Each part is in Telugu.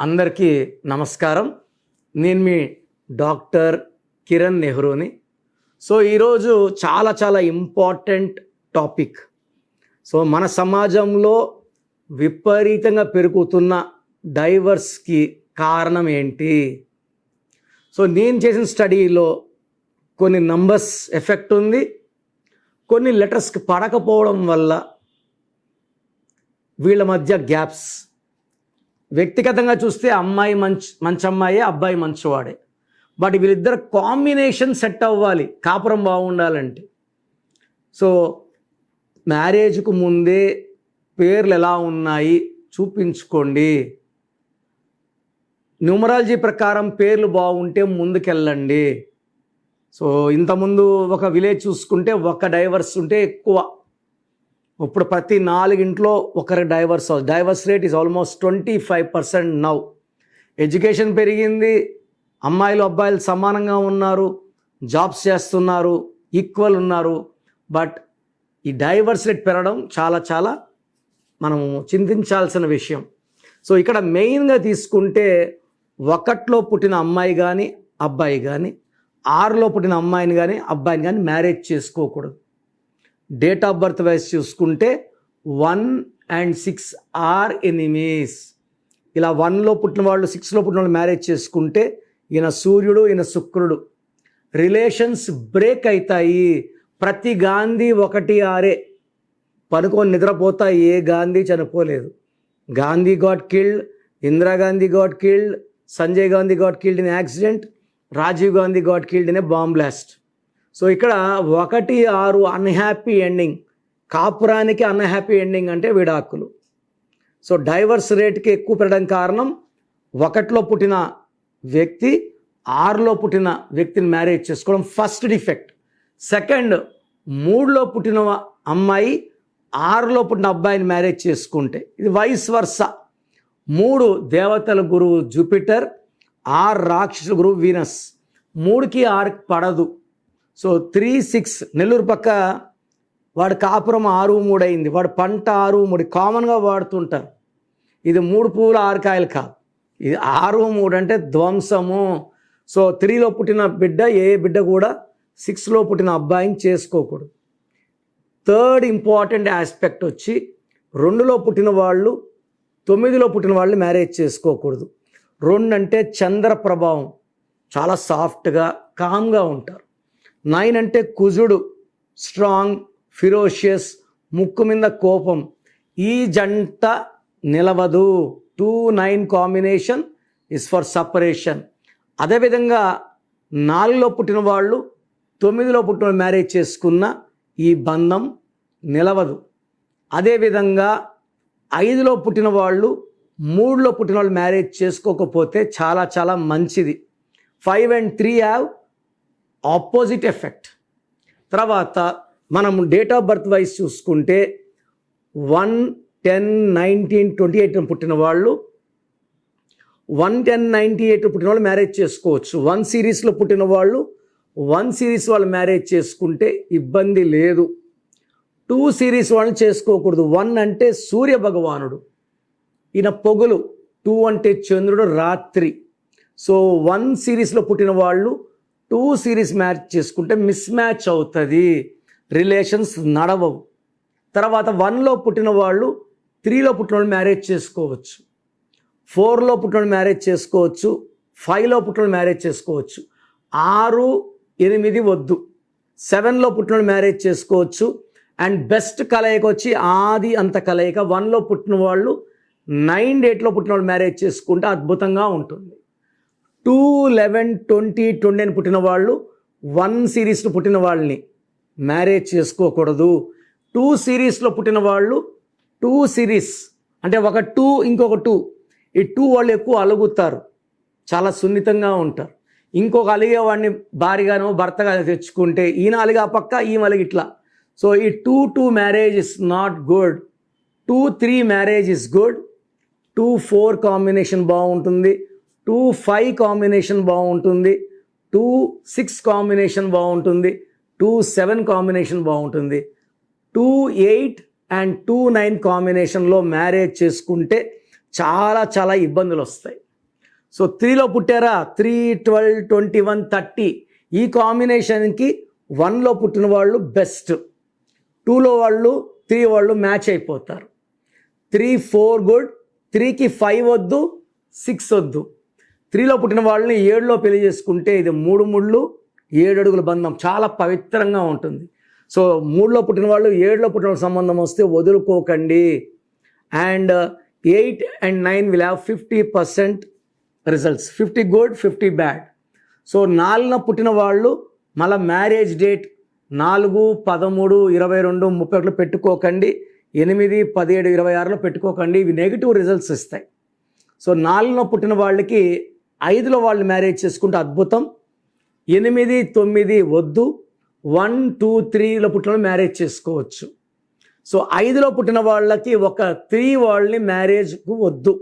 అందరికీ నమస్కారం. నేను మీ డాక్టర్ కిరణ్ నెహ్రూని. సో ఈరోజు చాలా ఇంపార్టెంట్ టాపిక్. సో మన సమాజంలో విపరీతంగా పెరుగుతున్న డైవర్స్కి కారణం ఏంటి? సో నేను చేసిన స్టడీలో కొన్ని నంబర్స్ ఎఫెక్ట్ ఉంది, కొన్ని లెటర్స్కి పడకపోవడం వల్ల వీళ్ళ మధ్య గ్యాప్స్. వ్యక్తిగతంగా చూస్తే అమ్మాయి మంచి అమ్మాయే, అబ్బాయి మంచివాడే. బట్ వీళ్ళిద్దరు కాంబినేషన్ సెట్ అవ్వాలి కాపురం బాగుండాలంటే. సో మ్యారేజ్కు ముందే పేర్లు ఎలా ఉన్నాయి చూపించుకోండి. న్యూమరాలజీ ప్రకారం పేర్లు బాగుంటే ముందుకెళ్ళండి. సో ఇంతకుముందు ఒక విలేజ్ చూసుకుంటే ఒక డైవర్స్ ఉంటే ఎక్కువ. ఇప్పుడు ప్రతి 4 ఇంట్లో ఒకరి divorce rate is almost 25% now. Education పెరిగింది, అమ్మాయిలు అబ్బాయిలు సమానంగా ఉన్నారు, జాబ్స్ చేస్తున్నారు, ఈక్వల్ ఉన్నారు. బట్ ఈ డైవర్స్ రేట్ పెరగడం చాలా మనము చింతించాల్సిన విషయం. సో ఇక్కడ మెయిన్గా తీసుకుంటే 1లో పుట్టిన అమ్మాయి కానీ అబ్బాయి కానీ 6లో పుట్టిన అమ్మాయిని కానీ అబ్బాయిని కానీ మ్యారేజ్ చేసుకోకూడదు. డేట్ ఆఫ్ బర్త్ వైజ్ చూసుకుంటే 1 and 6 ఆర్ ఎనిమీస్. ఇలా 1లో పుట్టిన వాళ్ళు 6లో పుట్టిన వాళ్ళు మ్యారేజ్ చేసుకుంటే ఈయన సూర్యుడు ఈయన శుక్రుడు, రిలేషన్స్ బ్రేక్ అవుతాయి. ప్రతి గాంధీ 1-6 పనుకొని నిద్రపోతా ఏ గాంధీ చనిపోలేదు. Gandhi got killed, Indira Gandhi got killed, Sanjay Gandhi got killed in accident, Rajiv Gandhi got killed in a bomb blast. So ఇక్కడ 1-6 అన్హ్యాపీ ఎండింగ్. కాపురానికి అన్హ్యాపీ ఎండింగ్ అంటే విడాకులు. సో డైవర్స్ రేట్కి ఎక్కువ పెరగడం కారణం 1లో పుట్టిన వ్యక్తి 6లో పుట్టిన వ్యక్తిని మ్యారేజ్ చేసుకోవడం ఫస్ట్ డిఫెక్ట్. సెకండ్, 3లో పుట్టిన అమ్మాయి 6లో పుట్టిన అబ్బాయిని మ్యారేజ్ చేసుకుంటే ఇది వైస్ వర్సా. 3 దేవతల గురువు జూపిటర్, 6 రాక్షసుల గురువు వీనస్. 3కి 6కి పడదు. సో 3-6 నెల్లూరు పక్క వాడు కాపురం 6-3 అయింది, వాడు పంట 6-3 కామన్గా వాడుతుంటారు. ఇది 3 పువ్వులు 6 కాయలు కాదు, ఇది 6-3 అంటే ధ్వంసము. సో 3లో పుట్టిన బిడ్డ ఏ బిడ్డ కూడా 6లో పుట్టిన అబ్బాయిని చేసుకోకూడదు. థర్డ్ ఇంపార్టెంట్ ఆస్పెక్ట్ వచ్చి 2లో పుట్టిన వాళ్ళు 9లో పుట్టిన వాళ్ళు మ్యారేజ్ చేసుకోకూడదు. 2 అంటే చంద్ర ప్రభావం, చాలా సాఫ్ట్గా కామ్గా ఉంటారు. 9 అంటే కుజుడు, స్ట్రాంగ్, ఫిరోషియస్, ముక్కు మీద కోపం. ఈ జంట నిలవదు. 2-9 కాంబినేషన్ ఇస్ ఫర్ సపరేషన్. అదేవిధంగా 4లో పుట్టిన వాళ్ళు 9లో పుట్టిన మ్యారేజ్ చేసుకున్న ఈ బంధం నిలవదు. అదేవిధంగా 5లో పుట్టిన వాళ్ళు 3లో పుట్టిన వాళ్ళు మ్యారేజ్ చేసుకోకపోతే చాలా మంచిది. 5 and 3 హ్యావ్ ఆపోజిట్ ఎఫెక్ట్. తర్వాత మనం డేట్ ఆఫ్ బర్త్ వైజ్ చూసుకుంటే 1, 10, 19, 28 పుట్టిన వాళ్ళు 1, 10, 98 పుట్టిన వాళ్ళు మ్యారేజ్ చేసుకోవచ్చు. 1 సిరీస్లో పుట్టిన వాళ్ళు 1 సిరీస్ వాళ్ళు మ్యారేజ్ చేసుకుంటే ఇబ్బంది లేదు. 2 సిరీస్ వాళ్ళని చేసుకోకూడదు. 1 అంటే సూర్య భగవానుడు, ఈయన పొగులు. 2 అంటే చంద్రుడు, రాత్రి. సో 1 సిరీస్లో పుట్టిన వాళ్ళు 2 సిరీస్ మ్యాచ్ చేసుకుంటే మిస్ మ్యాచ్ అవుతుంది, రిలేషన్స్ నడవవు. తర్వాత 1లో పుట్టిన వాళ్ళు 3లో పుట్టిన వాళ్ళు మ్యారేజ్ చేసుకోవచ్చు, 4లో పుట్టిన వాళ్ళు మ్యారేజ్ చేసుకోవచ్చు, 5లో పుట్టిన వాళ్ళు మ్యారేజ్ చేసుకోవచ్చు. 6, 8 వద్దు. 7లో పుట్టిన వాళ్ళు మ్యారేజ్ చేసుకోవచ్చు. అండ్ బెస్ట్ కలయిక వచ్చి ఆది అంత కలయిక 1లో పుట్టిన వాళ్ళు 9, 8లో పుట్టిన వాళ్ళు మ్యారేజ్ చేసుకుంటే అద్భుతంగా ఉంటుంది. 2, 11, 20, 29 పుట్టిన వాళ్ళు 1 సిరీస్లో పుట్టిన వాళ్ళని మ్యారేజ్ చేసుకోకూడదు. 2 సిరీస్లో పుట్టిన వాళ్ళు 2 సిరీస్ అంటే ఒక 2 ఇంకొక 2, ఈ 2 వాళ్ళు ఎక్కువ అలుగుతారు, చాలా సున్నితంగా ఉంటారు. ఇంకొక అలిగేవాడిని భారీగానో భర్తగా తెచ్చుకుంటే ఈయన అలిగా పక్క ఈమె అలిగి ఇట్లా. సో ఈ 2-2 marriage is not good. 2-3 marriage is good. 2-4 combination బాగుంటుంది, 2-5 కాంబినేషన్ బాగుంటుంది, 2-6 కాంబినేషన్ బాగుంటుంది, 2-7 కాంబినేషన్ బాగుంటుంది. 2-8 అండ్ 2-9 కాంబినేషన్లో మ్యారేజ్ చేసుకుంటే చాలా ఇబ్బందులు వస్తాయి. సో 3లో పుట్టారా 3, 12, 21, 30 ఈ కాంబినేషన్కి 1లో పుట్టిన వాళ్ళు బెస్ట్. 2లో వాళ్ళు 3 వాళ్ళు మ్యాచ్ అయిపోతారు. 3, 4 గుడ్. 3కి 5 వద్దు, 6 వద్దు. 3లో పుట్టిన వాళ్ళని 7లో పెళ్లి చేసుకుంటే ఇది 3 ముళ్ళు 7 అడుగుల బంధం చాలా పవిత్రంగా ఉంటుంది. సో 3లో పుట్టిన వాళ్ళు 7లో పుట్టిన సంబంధం వస్తే వదులుకోకండి. And 8 and 9 will have 50% results, 50 good 50 bad. So 4న పుట్టిన వాళ్ళు మళ్ళీ మ్యారేజ్ డేట్ 4, 13, 22, 31 పెట్టుకోకండి. 8, 17, 26లో పెట్టుకోకండి. ఇవి నెగిటివ్ రిజల్ట్స్ ఇస్తాయి. సో 4లో పుట్టిన వాళ్ళకి 5లో వాళ్ళు మ్యారేజ్ చేసుకుంటే అద్భుతం. 8, 9 వద్దు. 1, 2, 3లో పుట్టిన వాళ్ళు మ్యారేజ్ చేసుకోవచ్చు. సో 5లో పుట్టిన వాళ్ళకి ఒక 3 వాళ్ళని మ్యారేజ్కు వద్దు.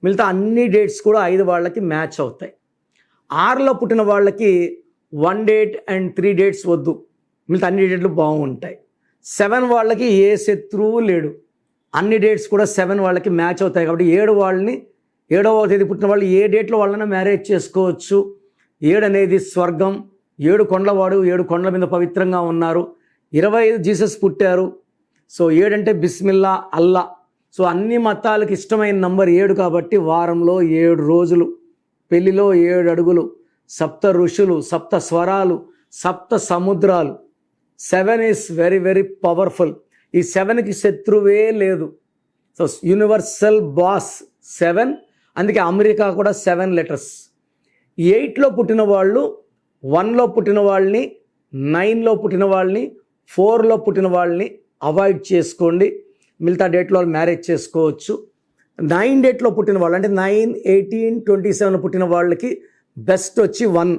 మిగతా అన్ని డేట్స్ కూడా 5 వాళ్ళకి మ్యాచ్ అవుతాయి. 6లో పుట్టిన వాళ్ళకి 1 డేట్ అండ్ 3 డేట్స్ వద్దు. మిగతా అన్ని డేట్లు బాగుంటాయి. 7 వాళ్ళకి ఏ శత్రువు లేడు. అన్ని డేట్స్ కూడా 7 వాళ్ళకి మ్యాచ్ అవుతాయి. కాబట్టి 7 వాళ్ళని 7వ తేదీ పుట్టిన వాళ్ళు ఏ డేట్లో వాళ్ళైనా మ్యారేజ్ చేసుకోవచ్చు. 7 అనేది స్వర్గం. 7 కొండలవాడు, 7 కొండల మీద పవిత్రంగా ఉన్నారు. 25 జీసస్ పుట్టారు. సో 7 అంటే బిస్మిల్లా, అల్లా. సో అన్ని మతాలకు ఇష్టమైన నంబర్ 7 కాబట్టి వారంలో 7 రోజులు, పెళ్లిలో 7 అడుగులు, 7 ఋషులు, 7 స్వరాలు, 7 సముద్రాలు. 7 ఈస్ వెరీ వెరీ పవర్ఫుల్. ఈ 7కి శత్రువే లేదు. So universal boss 7. అందుకే అమెరికా కూడా 7 లెటర్స్. 8లో పుట్టిన వాళ్ళు 1లో పుట్టిన వాళ్ళని, 9లో పుట్టిన వాళ్ళని, 4లో పుట్టిన వాళ్ళని అవాయిడ్ చేసుకోండి. మిగతా డేట్లో వాళ్ళు మ్యారేజ్ చేసుకోవచ్చు. 9 డేట్లో పుట్టిన వాళ్ళు అంటే 9, 18, 27 పుట్టిన వాళ్ళకి బెస్ట్ వచ్చి 1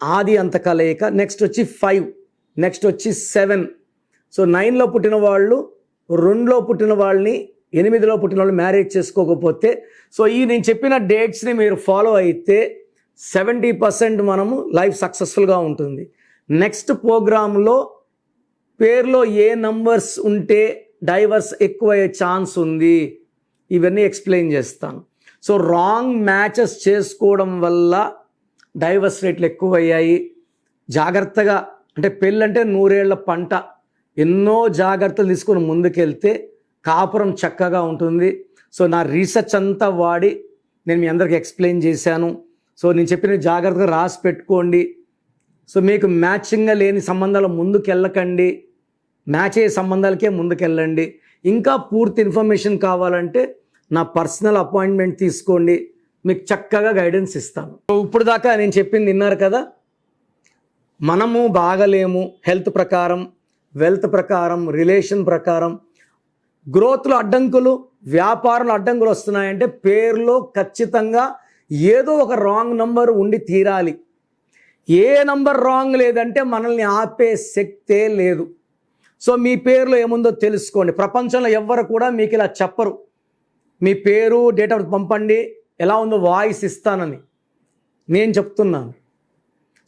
ఆది అంత కలయిక. నెక్స్ట్ వచ్చి 5, నెక్స్ట్ వచ్చి 7. సో 9లో పుట్టిన వాళ్ళు 2లో పుట్టిన వాళ్ళని, 8లో పుట్టిన వాళ్ళు మ్యారేజ్ చేసుకోకపోతే, సో ఈ నేను చెప్పిన డేట్స్ని మీరు ఫాలో అయితే 70% మనము లైఫ్ సక్సెస్ఫుల్గా ఉంటుంది. నెక్స్ట్ ప్రోగ్రాంలో పేరులో ఏ నంబర్స్ ఉంటే డైవర్స్ ఎక్కువయ్యే ఛాన్స్ ఉంది ఇవన్నీ ఎక్స్ప్లెయిన్ చేస్తాను. సో రాంగ్ మ్యాచెస్ చేసుకోవడం వల్ల డైవర్స్ రేట్లు ఎక్కువయ్యాయి. జాగ్రత్తగా, అంటే పెళ్ళంటే 100 ఏళ్ల పంట. ఎన్నో జాగ్రత్తలు తీసుకొని ముందుకెళ్తే కాపురం చక్కగా ఉంటుంది. సో నా రీసెర్చ్ అంతా వాడి నేను మీ అందరికీ ఎక్స్ప్లెయిన్ చేశాను. సో నేను చెప్పిన జాగ్రత్తగా రాసి పెట్టుకోండి. సో మీకు మ్యాచింగ్గా లేని సంబంధాలు ముందుకెళ్ళకండి, మ్యాచ్ అయ్యే సంబంధాలకే ముందుకెళ్ళండి. ఇంకా పూర్తి ఇన్ఫర్మేషన్ కావాలంటే నా పర్సనల్ అపాయింట్మెంట్ తీసుకోండి, మీకు చక్కగా గైడెన్స్ ఇస్తాను. సో ఇప్పుడు దాకా నేను చెప్పింది విన్నారు కదా. మనము బాగలేము హెల్త్ ప్రకారం, వెల్త్ ప్రకారం, రిలేషన్ ప్రకారం. గ్రోత్లో అడ్డంకులు, వ్యాపారంలో అడ్డంకులు వస్తున్నాయంటే పేరులో ఖచ్చితంగా ఏదో ఒక రాంగ్ నంబర్ ఉండి తీరాలి. ఏ నంబర్ రాంగ్ లేదంటే మనల్ని ఆపే శక్తే లేదు. సో మీ పేరులో ఏముందో తెలుసుకోండి. ప్రపంచంలో ఎవ్వరు కూడా మీకు ఇలా చెప్పరు. మీ పేరు, డేట్ ఆఫ్ బర్త్ పంపండి, ఎలా ఉందో వాయిస్ ఇస్తానని. నేను చెప్తున్నాను.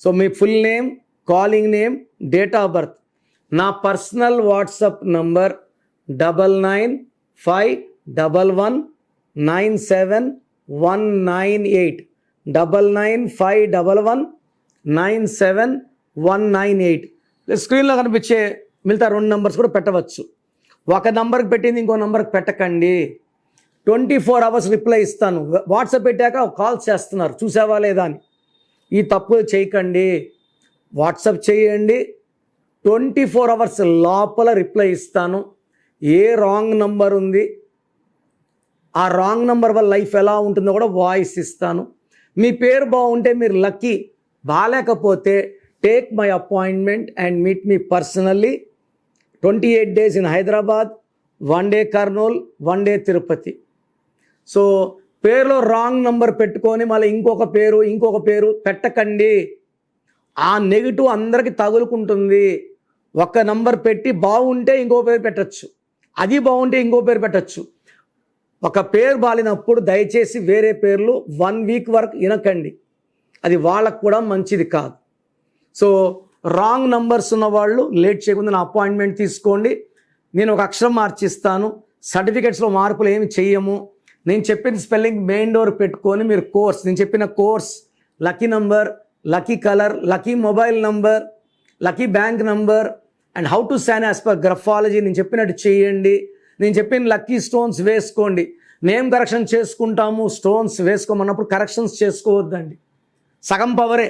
So me full name, calling name, date of birth. నా పర్సనల్ వాట్సాప్ నంబర్ 9951197198 9951197198. స్క్రీన్లో కనిపించే మిగతా 2 నంబర్స్ కూడా పెట్టవచ్చు. ఒక నంబర్కి పెట్టింది ఇంకో నంబర్కి పెట్టకండి. 24 అవర్స్ రిప్లై ఇస్తాను. వాట్సాప్ పెట్టాక కాల్స్ చేస్తున్నారు, చూసావా లేదా అని. ఈ తప్పు చేయకండి. వాట్సాప్ చేయండి, 24 అవర్స్ లోపల రిప్లై ఇస్తాను. ఏ రాంగ్ నంబర్ ఉంది, ఆ రాంగ్ నంబర్ వల్ల లైఫ్ ఎలా ఉంటుందో కూడా వాయిస్ ఇస్తాను. మీ పేరు బాగుంటే మీరు లక్కీ, బాగాలేకపోతే take my appointment and meet me personally. 28 days in Hyderabad, 1 day Kurnool, 1 day Tirupati. So పేరులో రాంగ్ నంబర్ పెట్టుకొని మళ్ళీ ఇంకొక పేరు పెట్టకండి. ఆ నెగిటివ్ అందరికీ తగులుకుంటుంది. ఒక నంబర్ పెట్టి బాగుంటే ఇంకో పేరు పెట్టచ్చు, అది బాగుంటే ఇంకో పేరు పెట్టచ్చు. ఒక పేరు బాలినప్పుడు దయచేసి వేరే పేర్లు 1 week వరకు వినకండి, అది వాళ్ళకు కూడా మంచిది కాదు. సో రాంగ్ నంబర్స్ ఉన్న వాళ్ళు లేట్ చేయకుండా నా అపాయింట్మెంట్ తీసుకోండి. నేను ఒక అక్షరం మార్చిస్తాను. సర్టిఫికెట్స్లో మార్పులు ఏమి చెయ్యము. నేను చెప్పిన స్పెల్లింగ్ మెయిన్ డోర్ పెట్టుకొని మీరు కోర్స్, నేను చెప్పిన course, lucky number, lucky colour, lucky mobile number, lucky bank number and how to sign as per graphology నేను చెప్పినట్టు చేయండి. నేను చెప్పిన లక్కీ స్టోన్స్ వేసుకోండి. నేమ్ కరెక్షన్ చేసుకుంటాము, స్టోన్స్ వేసుకోమన్నప్పుడు కరెక్షన్స్ చేసుకోవద్దండి. సగం పవరే.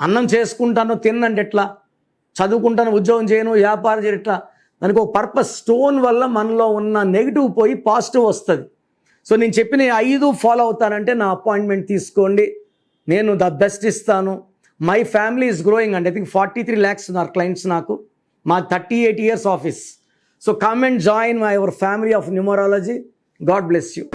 అన్నం చేసుకుంటాను తిన్నంటే ఎట్లా, చదువుకుంటాను ఉద్యోగం చేయను వ్యాపారం చేయను ఎట్లా, దానికి ఒక పర్పస్. స్టోన్ వల్ల మనలో ఉన్న నెగిటివ్ పోయి పాజిటివ్ వస్తుంది. సో నేను చెప్పిన 5 ఫాలో అవుతానంటే నా అపాయింట్మెంట్ తీసుకోండి, నేను ద బెస్ట్ ఇస్తాను. మై ఫ్యామిలీ ఈజ్ గ్రోయింగ్ అండి. ఐ థింక్ 43 lakhs ఉన్నారు క్లయింట్స్ నాకు. మా 38 years office. So come and join my our family of numerology. God bless you.